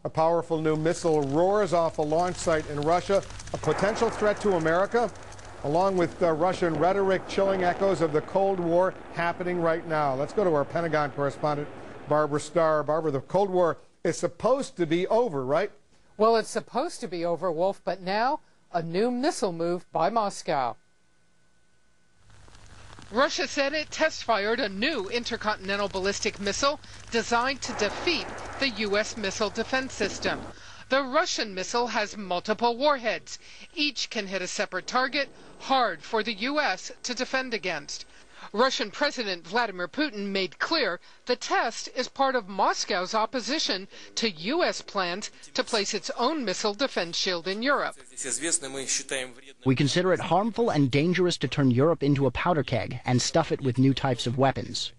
A powerful new missile roars off a launch site in Russia, a potential threat to America, along with Russian rhetoric chilling echoes of the Cold War happening right now. Let's go to our Pentagon correspondent, Barbara Starr. Barbara, the Cold War is supposed to be over, right? Well, it's supposed to be over, Wolf, but now a new missile move by Moscow. Russia said it test-fired a new intercontinental ballistic missile designed to defeat the U.S. missile defense system. The Russian missile has multiple warheads. Each can hit a separate target, hard for the U.S. to defend against. Russian President Vladimir Putin made clear the test is part of Moscow's opposition to U.S. plans to place its own missile defense shield in Europe. We consider it harmful and dangerous to turn Europe into a powder keg and stuff it with new types of weapons.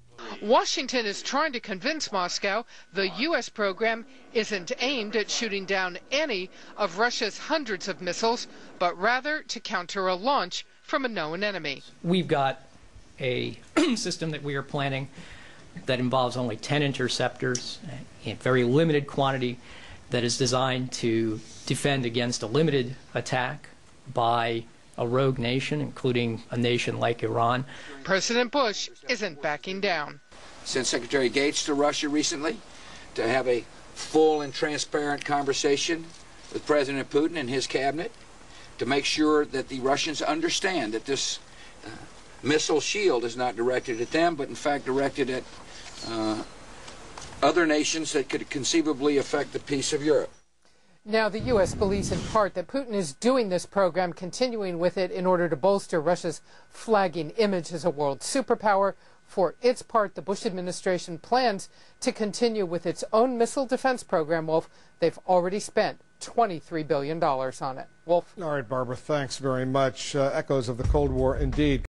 Washington is trying to convince Moscow the U.S. program isn't aimed at shooting down any of Russia's hundreds of missiles, but rather to counter a launch from a known enemy. We've got a system that we are planning that involves only 10 interceptors in very limited quantity, that is designed to defend against a limited attack by a rogue nation, including a nation like Iran. President Bush isn't backing down. Sent Secretary Gates to Russia recently to have a full and transparent conversation with President Putin and his cabinet to make sure that the Russians understand that this missile shield is not directed at them, but in fact directed at other nations that could conceivably affect the peace of Europe. Now, the U.S. believes in part that Putin is doing this program, continuing with it in order to bolster Russia's flagging image as a world superpower. For its part, the Bush administration plans to continue with its own missile defense program, Wolf. They've already spent $23 billion on it. Wolf? All right, Barbara, thanks very much. Echoes of the Cold War indeed.